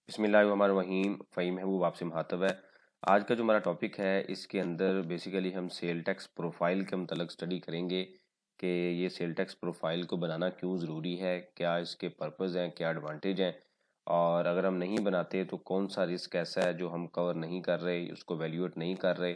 बिस्मिल्लाहिर्रहमानिर्रहीम। फ़हीम महबूब आपसे मुखातब है। आज का जो हमारा टॉपिक है इसके अंदर बेसिकली हम सेल टैक्स प्रोफाइल के मतलब स्टडी करेंगे कि ये सेल टैक्स प्रोफाइल को बनाना क्यों ज़रूरी है, क्या इसके पर्पज़ हैं, क्या एडवांटेज हैं, और अगर हम नहीं बनाते तो कौन सा रिस्क ऐसा है जो हम कवर नहीं कर रहे, उसको वैल्यूएट नहीं कर रहे।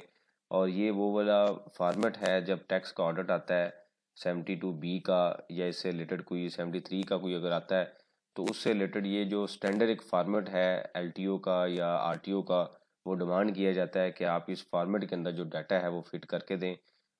और ये वो वाला फार्मेट है जब टैक्स का ऑडिट आता है 72B का या इससे रिलेटेड कोई 73 का कोई अगर आता है तो उससे रिलेटेड ये जो स्टैंडर्ड एक फार्मेट है एलटीओ का या आरटीओ का, वो डिमांड किया जाता है कि आप इस फार्मेट के अंदर जो डाटा है वो फिट करके दें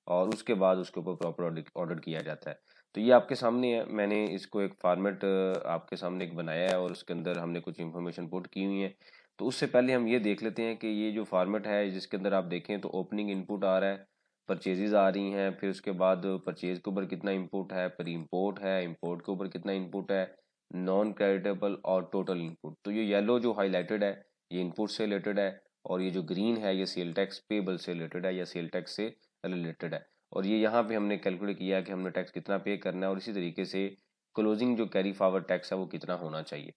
और उसके बाद उसके ऊपर प्रॉपर ऑडिट किया जाता है। तो ये आपके सामने है, मैंने इसको एक फार्मेट आपके सामने एक बनाया है और उसके अंदर हमने कुछ इन्फॉर्मेशन पुट की हुई है। तो उससे पहले हम ये देख लेते हैं कि ये जो फार्मेट है जिसके अंदर आप देखें तो ओपनिंग इनपुट आ रहा है, परचेजेज आ रही हैं, फिर उसके बाद परचेज के ऊपर कितना इनपुट है, फिर इंपोर्ट है, इंपोर्ट के ऊपर कितना इनपुट है, नॉन क्रेडिटेबल और टोटल इनपुट। तो ये येलो जो हाईलाइटेड है ये इनपुट से रिलेटेड है और ये जो ग्रीन है ये सेल टैक्स पेबल से रिलेटेड है या सेल टैक्स से रिलेटेड है। और ये यहाँ पे हमने कैलकुलेट किया है कि हमने टैक्स कितना पे करना है और इसी तरीके से क्लोजिंग जो कैरी फॉरवर्ड टैक्स है वो कितना होना चाहिए।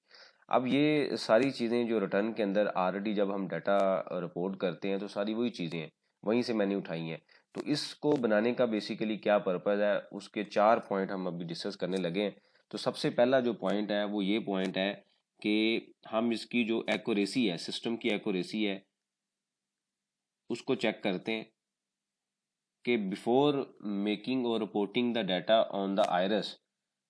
अब ये सारी चीज़ें जो रिटर्न के अंदर ऑलरेडी जब हम डाटा रिपोर्ट करते हैं तो सारी वही चीज़ें हैं, वहीं से मैंने उठाई हैं। तो इसको बनाने का बेसिकली क्या पर्पज़ है, उसके 4 पॉइंट हम अभी डिस्कस करने लगे हैं। तो सबसे पहला जो पॉइंट है वो ये पॉइंट है कि हम इसकी जो एक्यूरेसी है, सिस्टम की एक्यूरेसी है, उसको चेक करते हैं कि बिफोर मेकिंग और reporting the data on the IRIS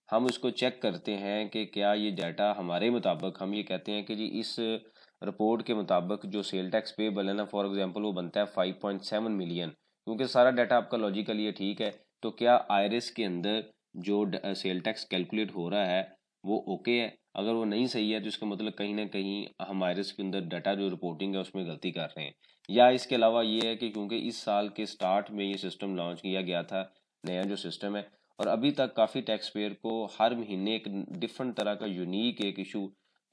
हम उसको चेक करते हैं कि क्या ये डाटा हमारे मुताबिक, हम ये कहते हैं कि जी इस रिपोर्ट के मुताबिक जो सेल टैक्स पेबल है ना, फॉर एग्जांपल वो बनता है 5.7 मिलियन, क्योंकि सारा डाटा आपका लॉजिकली ये ठीक है। तो क्या आयरस के अंदर जो सेल टैक्स कैलकुलेट हो रहा है वो ओके है? अगर वो नहीं सही है तो इसका मतलब कहीं ना कहीं हम आयरस के अंदर डाटा जो रिपोर्टिंग है उसमें गलती कर रहे हैं। या इसके अलावा ये है कि क्योंकि इस साल के स्टार्ट में ये सिस्टम लॉन्च किया गया था, नया जो सिस्टम है, और अभी तक काफ़ी टैक्स पेयर को हर महीने एक डिफरेंट तरह का यूनिक एक इशू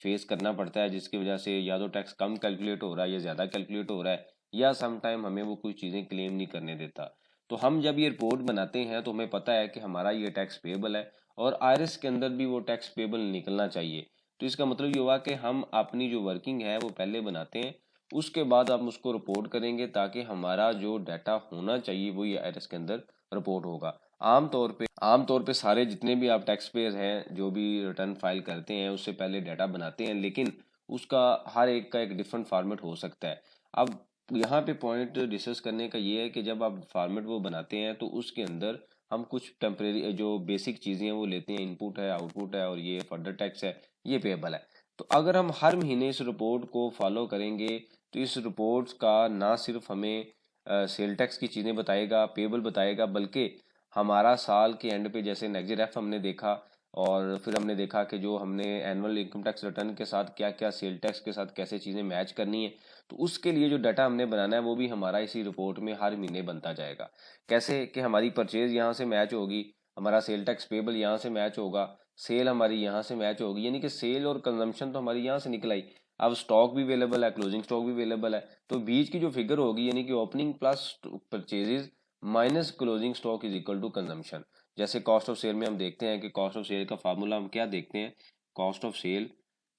फेस करना पड़ता है, जिसकी वजह से या तो टैक्स कम कैलकुलेट हो रहा है या ज़्यादा कैलकुलेट हो रहा है, या सम टाइम हमें वो कुछ चीज़ें क्लेम नहीं करने देता। तो हम जब ये रिपोर्ट बनाते हैं तो हमें पता है कि हमारा ये टैक्स पेबल है और आयरस के अंदर भी वो टैक्स पेबल निकलना चाहिए। तो इसका मतलब ये हुआ कि हम अपनी जो वर्किंग है वो पहले बनाते हैं, उसके बाद हम उसको रिपोर्ट करेंगे ताकि हमारा जो डाटा होना चाहिए वो ये आयरस के अंदर रिपोर्ट होगा। आमतौर पे सारे जितने भी आप टैक्स पेयर हैं जो भी रिटर्न फाइल करते हैं उससे पहले डाटा बनाते हैं, लेकिन उसका हर एक का एक डिफरेंट फॉर्मेट हो सकता है। अब यहाँ पे पॉइंट डिस्कस करने का ये है कि जब आप फॉर्मेट वो बनाते हैं तो उसके अंदर हम कुछ टेम्परेरी जो बेसिक चीज़ें हैं वो लेते हैं, इनपुट है, आउटपुट है, और ये फर्दर टैक्स है, ये पेएबल है। तो अगर हम हर महीने इस रिपोर्ट को फॉलो करेंगे तो इस रिपोर्ट का ना सिर्फ हमें सेल टैक्स की चीज़ें बताएगा, पेएबल बताएगा, बल्कि हमारा साल के एंड पे जैसे नेक्स्ट एफ हमने देखा, और फिर हमने देखा कि जो हमने एनुअल इनकम टैक्स रिटर्न के साथ क्या क्या सेल टैक्स के साथ कैसे चीज़ें मैच करनी है, तो उसके लिए जो डाटा हमने बनाना है वो भी हमारा इसी रिपोर्ट में हर महीने बनता जाएगा। कैसे कि हमारी परचेज यहाँ से मैच होगी, हमारा सेल टैक्स पेबल यहाँ से मैच होगा, सेल हमारी यहाँ से मैच होगी, यानी कि सेल और कंजम्पशन तो हमारी यहाँ से निकल आई। अब स्टॉक भी अवेलेबल है, क्लोजिंग स्टॉक भी अवेलेबल है, तो बीच की जो फिगर होगी यानी कि opening plus purchases minus closing stock is equal to consumption. जैसे कॉस्ट ऑफ सेल में हम देखते हैं कि कॉस्ट ऑफ सेल का फार्मूला हम क्या देखते हैं, कॉस्ट ऑफ सेल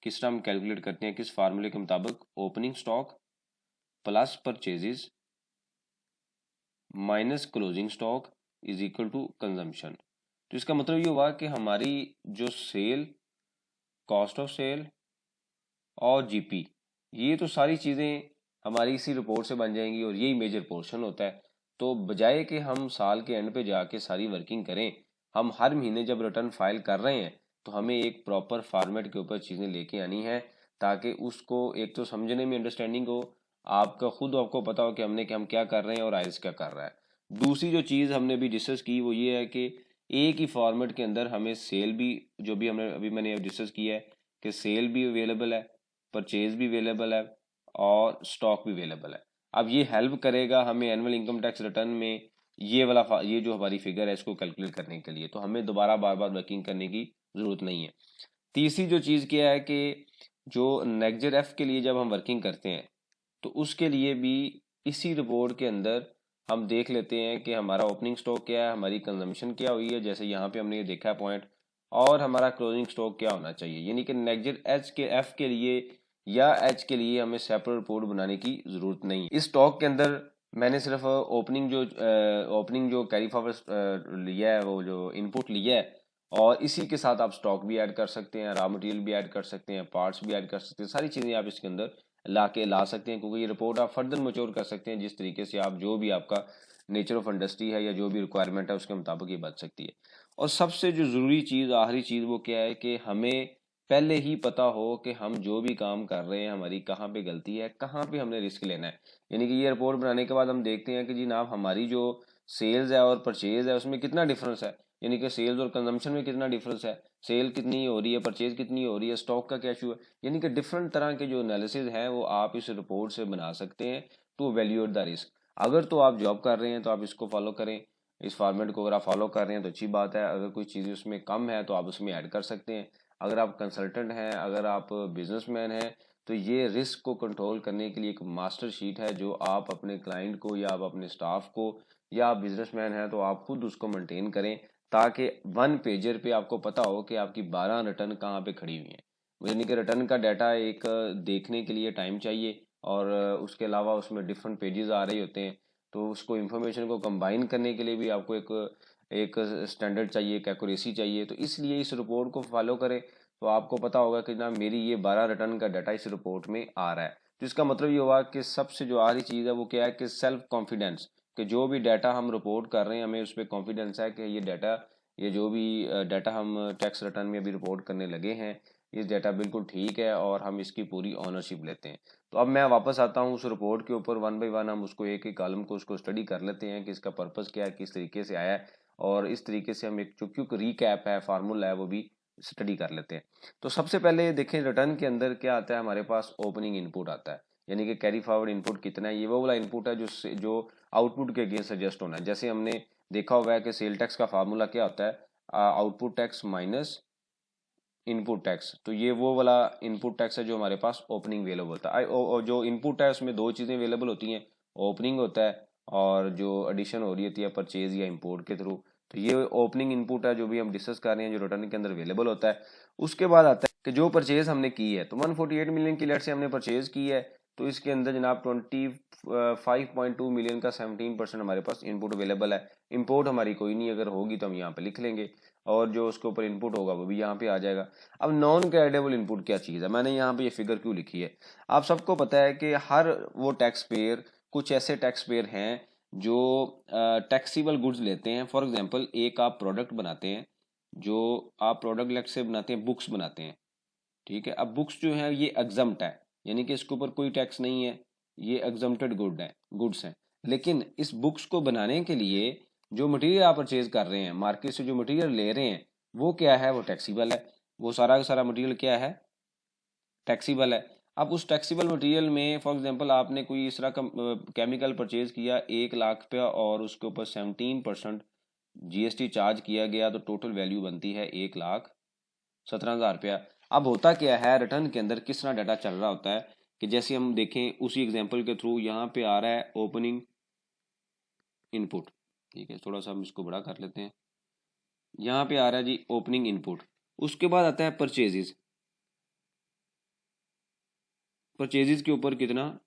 किस तरह हम कैलकुलेट करते हैं, किस फार्मूले के मुताबिक, opening stock plus purchases minus closing stock is equal to consumption. तो इसका मतलब ये हुआ कि हमारी जो सेल, कॉस्ट ऑफ सेल और जीपी, ये तो सारी चीज़ें हमारी इसी रिपोर्ट से बन जाएंगी और यही मेजर पोर्शन होता है। तो बजाय कि हम साल के एंड पे जाके सारी वर्किंग करें, हम हर महीने जब रिटर्न फाइल कर रहे हैं तो हमें एक प्रॉपर फॉर्मेट के ऊपर चीज़ें लेके आनी है, ताकि उसको एक तो समझने में अंडरस्टैंडिंग हो, आपका खुद आपको पता हो कि हम क्या कर रहे हैं और आइस क्या कर रहा है। दूसरी जो चीज़ हमने अभी डिस्कस की वो ये है कि एक ही फॉर्मेट के अंदर हमें सेल भी, जो भी मैंने डिस्कस किया है कि सेल भी अवेलेबल है, परचेज भी अवेलेबल है और स्टॉक भी अवेलेबल है। अब ये हेल्प करेगा हमें एनुअल इनकम टैक्स रिटर्न में ये जो हमारी फिगर है इसको कैलकुलेट करने के लिए, तो हमें दोबारा बार बार वर्किंग करने की ज़रूरत नहीं है। तीसरी जो चीज़ क्या है कि जो नेक्स्ट एफ के लिए जब हम वर्किंग करते हैं तो उसके लिए भी इसी रिपोर्ट के अंदर हम देख लेते हैं कि हमारा ओपनिंग स्टॉक क्या है, हमारी कंजम्पशन क्या हुई है, जैसे यहाँ पे हमने ये देखा पॉइंट, और हमारा क्लोजिंग स्टॉक क्या होना चाहिए। यानी कि नेक्स्ट एच के एफ के लिए या एच के लिए हमें सेपरेट रिपोर्ट बनाने की जरूरत नहीं। इस स्टॉक के अंदर मैंने सिर्फ ओपनिंग जो कैरी फॉरवर्ड लिया है, वो जो इनपुट लिया है, और इसी के साथ आप स्टॉक भी ऐड कर सकते हैं, रॉ मटेरियल भी ऐड कर सकते हैं, पार्ट्स भी ऐड कर सकते हैं, सारी चीज़ें आप इसके अंदर ला सकते हैं, क्योंकि ये रिपोर्ट आप फर्दर मैच्योर कर सकते हैं जिस तरीके से आप जो भी आपका नेचर ऑफ इंडस्ट्री है या जो भी रिक्वायरमेंट है उसके मुताबिक ये बच सकती है। और सबसे जो ज़रूरी चीज़, आखिरी चीज़, वो क्या है कि हमें पहले ही पता हो कि हम जो भी काम कर रहे हैं हमारी कहाँ पे गलती है, कहाँ पे हमने रिस्क लेना है। यानी कि ये रिपोर्ट बनाने के बाद हम देखते हैं कि जी जनाब हमारी जो सेल्स है और परचेज है उसमें कितना डिफरेंस है, यानी कि सेल्स और कंजम्पशन में कितना डिफरेंस है, सेल कितनी हो रही है, परचेज कितनी हो रही है, स्टॉक का क्या इशू है। यानी कि डिफरेंट तरह के जो एनालिसिस है वो आप इस रिपोर्ट से बना सकते हैं टू वैल्यूएट द रिस्क। अगर तो आप जॉब कर रहे हैं तो आप इसको फॉलो करें, इस फॉर्मेट को अगर आप फॉलो कर रहे हैं तो अच्छी बात है। अगर कोई चीज़ उसमें कम है तो आप उसमें ऐड कर सकते हैं। अगर आप कंसल्टेंट हैं, अगर आप बिजनेसमैन हैं, तो ये रिस्क को कंट्रोल करने के लिए एक मास्टर शीट है जो आप अपने क्लाइंट को या आप अपने स्टाफ को, या आप बिजनेसमैन हैं तो आप खुद उसको मेंटेन करें, ताकि वन पेजर पे आपको पता हो कि आपकी 12 रिटर्न कहाँ पे खड़ी हुई हैं। यानी कि रिटर्न का डाटा एक देखने के लिए टाइम चाहिए, और उसके अलावा उसमें डिफरेंट पेजेस आ रहे होते हैं, तो उसको इन्फॉर्मेशन को कंबाइन करने के लिए भी आपको एक एक स्टैंडर्ड चाहिए, एक एक्यूरेसी चाहिए। तो इसलिए इस रिपोर्ट को फॉलो करें तो आपको पता होगा कि ना मेरी ये 12 रिटर्न का डाटा इस रिपोर्ट में आ रहा है। तो इसका मतलब ये हुआ कि सबसे जो आखिरी चीज़ है वो क्या है कि सेल्फ कॉन्फिडेंस, कि जो भी डाटा हम रिपोर्ट कर रहे हैं हमें उस पर कॉन्फिडेंस है कि ये जो भी डाटा हम टैक्स रिटर्न में अभी रिपोर्ट करने लगे हैं, ये डाटा बिल्कुल ठीक है और हम इसकी पूरी ऑनरशिप लेते हैं। तो अब मैं वापस आता हूँ उस रिपोर्ट के ऊपर, वन बाय वन हम उसको एक एक कॉलम को उसको स्टडी कर लेते हैं कि इसका पर्पस क्या है, किस तरीके से आया है, और इस तरीके से हम एक जो क्योंकि रीकैप है, फार्मूला है, वो भी स्टडी कर लेते हैं। तो सबसे पहले देखें रिटर्न के अंदर क्या आता है, हमारे पास ओपनिंग इनपुट आता है, यानी कि कैरी फॉरवर्ड इनपुट कितना है। ये वो वाला इनपुट है जो आउटपुट के अगेंस्ट सजेस्ट होना है। जैसे हमने देखा हुआ है कि सेल टैक्स का फार्मूला क्या होता है, output tax minus input tax. तो ये वो वाला इनपुट टैक्स है जो हमारे पास ओपनिंग अवेलेबल होता है। जो इनपुट है उसमें दो चीज़ें अवेलेबल होती हैं, ओपनिंग होता है और जो एडिशन हो रही होती है परचेज या इंपोर्ट के थ्रू। तो ये ओपनिंग इनपुट है जो भी हम डिस्कस कर रहे हैं, जो रिटर्न के अंदर अवेलेबल होता है। उसके बाद आता है कि जो परचेज हमने की है, तो 148 मिलियन की लेट से हमने परचेज की है, तो इसके अंदर जनाब 25.2 मिलियन का 17% हमारे पास इनपुट अवेलेबल है। इंपोर्ट हमारी कोई नहीं, अगर होगी तो हम यहाँ पे लिख लेंगे, और जो उसके ऊपर इनपुट होगा वो भी यहाँ पे आ जाएगा। अब नॉन क्रेडिटेबल इनपुट क्या चीज़ है, मैंने यहाँ पे ये फिगर क्यों लिखी है। आप सबको पता है कि हर वो टैक्स पेयर, कुछ ऐसे टैक्स पेयर हैं जो टैक्सीबल गुड्स लेते हैं। फॉर एग्जांपल एक आप प्रोडक्ट बनाते हैं, जो आप प्रोडक्ट लेट से बनाते हैं, बुक्स बनाते हैं, ठीक है। अब बुक्स जो है ये एग्जम्प्ट है, यानी कि इसके ऊपर कोई टैक्स नहीं है, ये एग्जम्प्टेड गुड्स हैं। लेकिन इस बुक्स को बनाने के लिए जो मटेरियल आप परचेज कर रहे हैं, मार्केट से जो मटेरियल ले रहे हैं, वो क्या है, वो टैक्सीबल है। वो सारा का सारा मटेरियल क्या है, टैक्सीबल है। अब उस टैक्सीबल मटेरियल में फॉर एग्जांपल आपने कोई इस तरह का केमिकल परचेज किया 1 लाख पे, और उसके ऊपर 17% जीएसटी चार्ज किया गया, तो टोटल वैल्यू बनती है 1,17,000 रुपया। अब होता क्या है, रिटर्न के अंदर किस तरह डाटा चल रहा होता है कि जैसे हम देखें उसी एग्जांपल के थ्रू, यहाँ पे आ रहा है ओपनिंग इनपुट, ठीक है, थोड़ा सा हम इसको बड़ा कर लेते हैं। यहाँ पे आ रहा है जी ओपनिंग इनपुट, उसके बाद आता है परचेजेस। परचेजेस के ऊपर कितना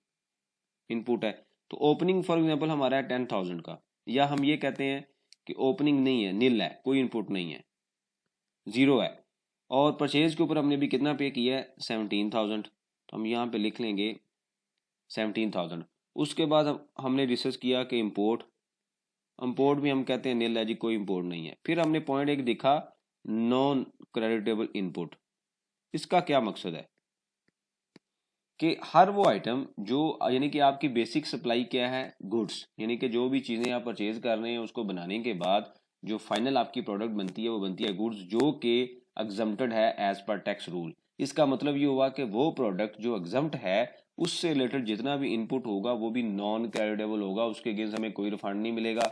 इनपुट है, तो ओपनिंग फॉर एग्जांपल हमारा है 10,000 का, या हम ये कहते हैं कि ओपनिंग नहीं है, नील है, कोई इनपुट नहीं है, जीरो है। और परचेज के ऊपर हमने भी कितना पे किया है, 17,000, तो हम यहाँ पे लिख लेंगे 17,000। उसके बाद हमने डिस्कस किया कि इंपोर्ट भी हम कहते हैं नील है जी, कोई इंपोर्ट नहीं है। फिर हमने पॉइंट एक दिखा, नॉन क्रेडिटेबल इनपुट। इसका क्या मकसद है कि हर वो आइटम जो, यानी कि आपकी बेसिक सप्लाई क्या है, गुड्स, यानी कि जो भी चीज़ें आप परचेज कर रहे हैं उसको बनाने के बाद जो फाइनल आपकी प्रोडक्ट बनती है वो बनती है गुड्स, जो कि एग्जम्प्टेड है एज पर टैक्स रूल। इसका मतलब ये हुआ कि वो प्रोडक्ट जो एग्जम्प्ट है उससे रिलेटेड जितना भी इनपुट होगा वो भी नॉन क्रेडिटेबल होगा, उसके अगेंस्ट हमें कोई रिफंड नहीं मिलेगा,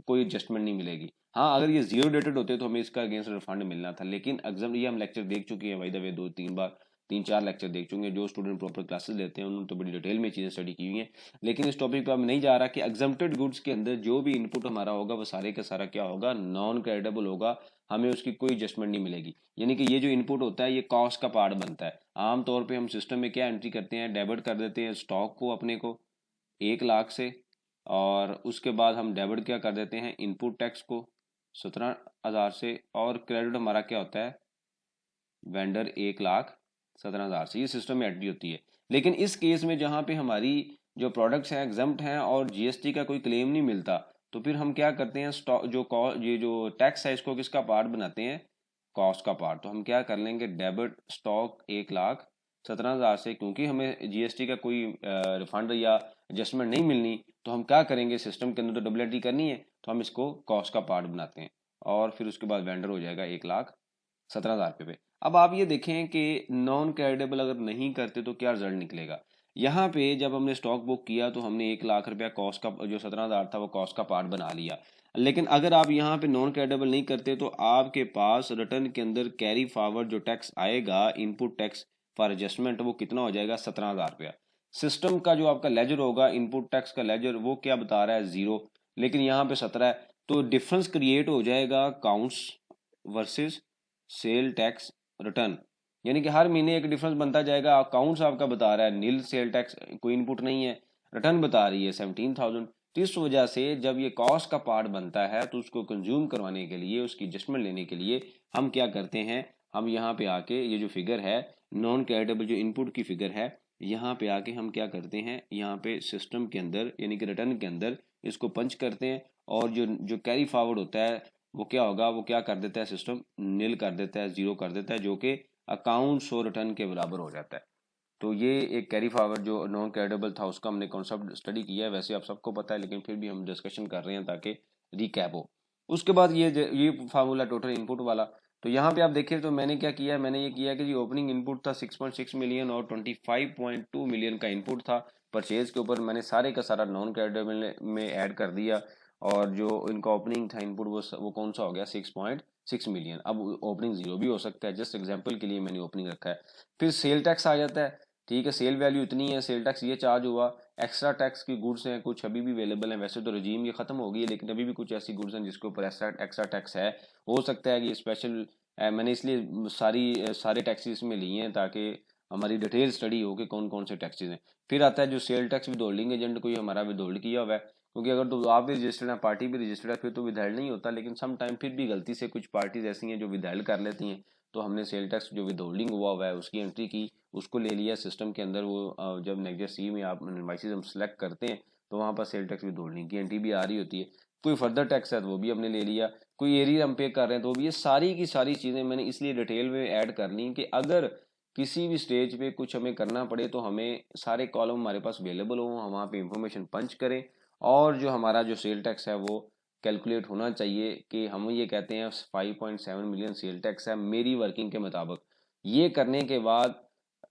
कोई एडजस्टमेंट नहीं मिलेगी। हाँ, अगर ये जीरो डेटेड होते तो हमें इसका अगेंस्ट रिफंड मिलना था, लेकिन एग्जाम, ये हम लेक्चर देख चुके हैं भाई दबे 2-3 बार, 3-4 लेक्चर देख चुके हैं। जो स्टूडेंट प्रॉपर क्लासेस लेते हैं उन्होंने तो बड़ी डिटेल में चीज़ें स्टडी की हुई हैं। लेकिन इस टॉपिक पर अब नहीं जा रहा कि एग्जम्प्टेड गुड्स के अंदर जो भी इनपुट हमारा होगा वो सारे का सारा क्या होगा, नॉन क्रेडिटेबल होगा, हमें उसकी कोई एडजस्टमेंट नहीं मिलेगी। यानी कि ये जो इनपुट होता है ये कॉस्ट का पार्ट बनता है। आमतौर पर हम सिस्टम में क्या एंट्री करते हैं, डेबिट कर देते हैं स्टॉक को अपने को 1 लाख से, और उसके बाद हम डेबिट क्या कर देते हैं इनपुट टैक्स को 17,000 से, और क्रेडिट हमारा क्या होता है वेंडर 1,17,000 से। ये सिस्टम में एंट्री होती है। लेकिन इस केस में जहाँ पे हमारी जो प्रोडक्ट्स हैं एग्जम्प्ट हैं और जीएसटी का कोई क्लेम नहीं मिलता, तो फिर हम क्या करते हैं स्टॉक ये जो टैक्स है इसको किसका पार्ट बनाते हैं, कॉस्ट का पार्ट। तो हम क्या कर लेंगे डेबिट स्टॉक 1,17,000 से, क्योंकि हमें जीएसटी का कोई रिफंड या एडजस्टमेंट नहीं मिलनी, तो हम क्या करेंगे सिस्टम के अंदर तो डबल एंट्री करनी है, तो हम इसको कॉस्ट का पार्ट बनाते हैं, और फिर उसके बाद वेंडर हो जाएगा 1,17,000 पे। अब आप ये देखें कि नॉन क्रेडिटेबल अगर नहीं करते तो क्या रिजल्ट निकलेगा। यहाँ पे जब हमने स्टॉक बुक किया तो हमने 1 लाख रुपया कॉस्ट का, जो 17,000 था वो कॉस्ट का पार्ट बना लिया। लेकिन अगर आप यहाँ पे नॉन क्रेडिटेबल नहीं करते तो आपके पास रिटर्न के अंदर कैरी फॉरवर्ड जो टैक्स आएगा इनपुट टैक्स फॉर एडजस्टमेंट, वो कितना हो जाएगा 17,000 रुपया। सिस्टम का जो आपका लेजर होगा इनपुट टैक्स का लेजर वो क्या बता रहा है 0, लेकिन यहाँ पे 17 है, तो डिफरेंस क्रिएट हो जाएगा counts versus sale tax return. यानी कि हर महीने एक डिफरेंस बनता जाएगा। अकाउंट्स आपका बता रहा है नील, सेल टैक्स कोई इनपुट नहीं है, रिटर्न बता रही है 17,000। तो इस वजह से जब ये कॉस्ट का पार्ट बनता है तो उसको कंज्यूम करवाने के लिए, उसकी एडजस्टमेंट लेने के लिए हम क्या करते हैं, हम यहाँ पे आके ये जो फिगर है नॉन क्रेडिटेबल जो इनपुट की फिगर है, यहाँ पे आके हम क्या करते हैं, यहाँ पे सिस्टम के अंदर यानी कि रिटर्न के अंदर इसको पंच करते हैं, और जो जो कैरी फॉरवर्ड होता है वो क्या होगा, वो क्या कर देता है सिस्टम नील कर देता है, 0 कर देता है, जो कि अकाउंट्स और रिटर्न के बराबर हो जाता है। तो ये एक कैरी फॉरवर्ड जो नॉन क्रेडिटेबल था उसका हमने कॉन्सेप्ट स्टडी किया है, वैसे आप सबको पता है लेकिन फिर भी हम डिस्कशन कर रहे हैं ताकि रिकैप हो। उसके बाद ये फार्मूला टोटल इनपुट वाला, तो यहाँ पे आप देखिए तो मैंने क्या किया है, मैंने ये किया कि जो ओपनिंग इनपुट था 6.6 मिलियन और 25.2 मिलियन का इनपुट था परचेज के ऊपर, मैंने सारे का सारा नॉन क्रेडिटेबल में ऐड कर दिया, और जो इनका ओपनिंग था इनपुट वो कौन सा हो गया 6.6 मिलियन। अब ओपनिंग 0 भी हो सकता है, जस्ट एग्जांपल के लिए मैंने ओपनिंग रखा है। फिर सेल टैक्स आ जाता है, ठीक है, सेल वैल्यू इतनी है, सेल टैक्स ये चार्ज हुआ, एक्स्ट्रा टैक्स की गुड्स हैं कुछ अभी भी अवेलेबल हैं, वैसे तो रजीम ये खत्म हो गई है लेकिन अभी भी कुछ ऐसी गुड्स हैं जिसके ऊपर एक्स्ट्रा टैक्स है। हो सकता है कि स्पेशल मैंने इसलिए सारे टैक्सेस में लिए हैं ताकि हमारी डिटेल स्टडी हो कि कौन कौन से टैक्सेस हैं। फिर आता है जो सेल टैक्स विदहोल्डिंग एजेंट कोई हमारा विदहोल्ड किया हुआ है, क्योंकि अगर तो आप भी रजिस्टर्ड हैं पार्टी भी रजिस्टर्ड है फिर तो विदहेल्ड नहीं होता, लेकिन सम टाइम फिर भी गलती से कुछ पार्टीज ऐसी हैं जो विदहेल्ड कर लेती हैं, तो हमने सेल टैक्स जो विदहोल्डिंग हुआ है उसकी एंट्री की, उसको ले लिया सिस्टम के अंदर। वो जब नेक्स्ट सी में आप इनवाइसेस हम सेलेक्ट करते हैं तो वहाँ पर सेल टैक्स विदहोल्डिंग की एंट्री भी आ रही होती है। कोई फर्दर टैक्स है तो वो भी हमने ले लिया, कोई एरिया हम पे कर रहे हैं तो भी, ये सारी की सारी चीज़ें मैंने इसलिए डिटेल में ऐड कर ली कि अगर किसी भी स्टेज पे कुछ हमें करना पड़े तो हमें सारे कॉलम हमारे पास अवेलेबल हो, हम वहाँ पे इंफॉर्मेशन पंच करें, और जो हमारा जो सेल टैक्स है वो कैलकुलेट होना चाहिए कि हम ये कहते हैं 5.7 मिलियन सेल टैक्स है मेरी वर्किंग के मुताबिक। ये करने के बाद,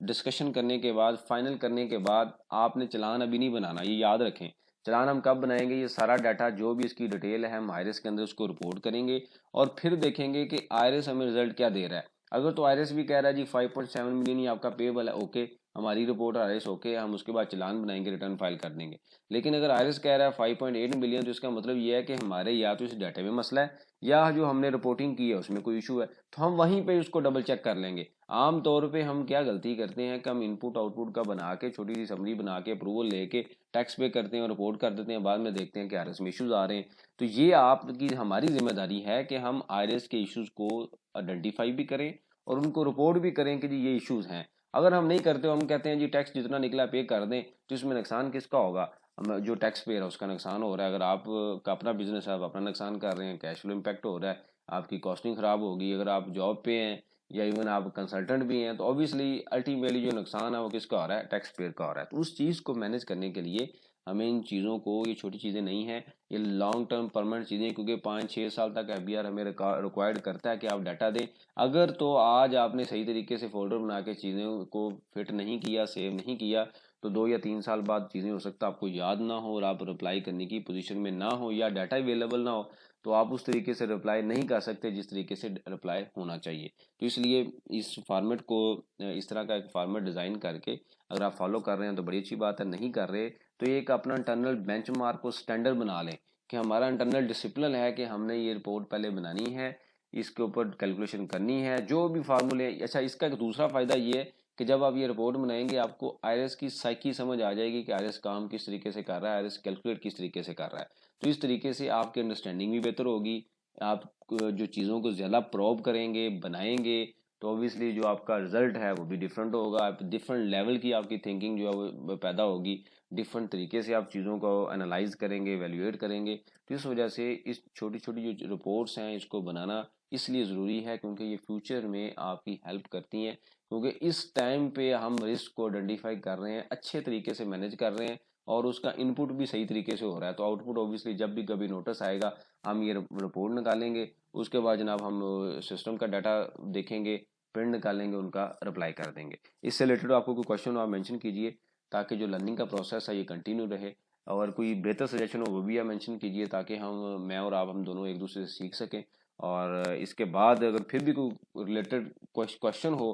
डिस्कशन करने के बाद, फाइनल करने के बाद आपने चालान अभी नहीं बनाना, ये याद रखें। चालान हम कब बनाएंगे, ये सारा डाटा जो भी इसकी डिटेल है हम आईआरएस के अंदर उसको रिपोर्ट करेंगे, और फिर देखेंगे कि आईआरएस हमें रिजल्ट क्या दे रहा है। अगर तो आईआरएस भी कह रहा है जी 5.7 मिलियन ही आपका पेबल है, ओके, हमारी रिपोर्ट आईआरएस ओके, हम उसके बाद चालान बनाएंगे, रिटर्न फाइल कर देंगे। लेकिन अगर आईआरएस कह रहा है 5.8 मिलियन, तो इसका मतलब ये है कि हमारे या तो इस डाटा में मसला है या जो हमने रिपोर्टिंग की है उसमें कोई इशू है, तो हम वहीं पे उसको डबल चेक कर लेंगे। आम तौर पे हम क्या गलती करते हैं कि हम इनपुट आउटपुट का बना के छोटी सी समरी बना के अप्रूवल लेके टैक्स पे करते हैं और रिपोर्ट कर देते हैं, बाद में देखते हैं कि आईआरएस में इश्यूज आ रहे हैं। तो ये आपकी हमारी जिम्मेदारी है कि हम आईआरएस के इश्यूज को आइडेंटिफाई भी करें और उनको रिपोर्ट भी करें कि जी ये इश्यूज हैं। अगर हम नहीं करते, हम कहते हैं जी टैक्स जितना निकला पे कर दें, तो इसमें नुकसान किसका होगा, जो टैक्स पेयर है उसका नुकसान हो रहा है। अगर आप का अपना बिजनेस है, आप अपना नुकसान कर रहे हैं, कैश फ्लो इम्पैक्ट हो रहा है, आपकी कॉस्टिंग खराब होगी। अगर आप जॉब पे हैं या इवन आप कंसल्टेंट भी हैं, तो ऑब्वियसली अल्टीमेटली जो नुकसान है वो किसका हो रहा है, टैक्स पेयर का हो रहा है। तो उस चीज़ को मैनेज करने के लिए हमें इन चीज़ों को, ये छोटी चीज़ें नहीं हैं, ये लॉन्ग टर्म परमानेंट चीज़ें, क्योंकि 5-6 साल तक एफबीआर हमें रिक्वायर्ड करता है कि आप डाटा दें। अगर तो आज आपने सही तरीके से फोल्डर बना के चीज़ों को फिट नहीं किया, सेव नहीं किया, तो 2 या 3 साल बाद चीज़ें हो सकता है आपको याद ना हो और आप अप्लाई करने की पोजीशन में ना हो या डाटा अवेलेबल ना हो। तो आप उस तरीके से रिप्लाई नहीं कर सकते जिस तरीके से रिप्लाई होना चाहिए। तो इसलिए इस फॉर्मेट को इस तरह का एक फॉर्मेट डिज़ाइन करके अगर आप फॉलो कर रहे हैं तो बड़ी अच्छी बात है, नहीं कर रहे तो ये एक अपना इंटरनल बेंचमार्क को स्टैंडर्ड बना लें कि हमारा इंटरनल डिसिप्लिन है कि हमने ये रिपोर्ट पहले बनानी है, इसके ऊपर कैलकुलेशन करनी है, जो भी फार्मूले। अच्छा, इसका एक दूसरा फ़ायदा ये है कि जब आप ये रिपोर्ट बनाएंगे आपको आईआरएस की साइकी समझ आ जाएगी कि आईआरएस काम किस तरीके से कर रहा है, आईआरएस कैलकुलेट किस तरीके से कर रहा है। तो इस तरीके से आपकी अंडरस्टैंडिंग भी बेहतर होगी। आप जो चीज़ों को ज़्यादा प्रोब करेंगे, बनाएंगे, तो ऑब्वियसली जो आपका रिजल्ट है वो भी डिफरेंट होगा। आप डिफरेंट लेवल की आपकी थिंकिंग जो है वो पैदा होगी, डिफरेंट तरीके से आप चीज़ों को एनालाइज करेंगे, एवेल्युएट करेंगे। तो इस वजह से इस छोटी छोटी जो रिपोर्ट्स हैं इसको बनाना इसलिए ज़रूरी है क्योंकि ये फ्यूचर में आपकी हेल्प करती हैं, क्योंकि इस टाइम पे हम रिस्क को आइडेंटिफाई कर रहे हैं, अच्छे तरीके से मैनेज कर रहे हैं और उसका इनपुट भी सही तरीके से हो रहा है। तो आउटपुट ऑब्वियसली जब भी कभी नोटिस आएगा हम ये रिपोर्ट निकालेंगे, उसके बाद जनाब हम सिस्टम का डाटा देखेंगे, प्रिंट निकालेंगे, उनका रिप्लाई कर देंगे। इससे रिलेटेड आपको कोई क्वेश्चन हो आप मेंशन कीजिए ताकि जो लर्निंग का प्रोसेस है ये कंटिन्यू रहे। और कोई बेहतर सजेशन हो वो भी आप मेंशन कीजिए ताकि मैं और आप हम दोनों एक दूसरे से सीख सकें। और इसके बाद अगर फिर भी कोई रिलेटेड क्वेश्चन हो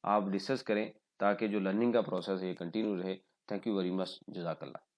आप डिस्कस करें ताकि जो लर्निंग का प्रोसेस है ये कंटिन्यू रहे। थैंक यू वेरी मच, जज़ाकल्लाह।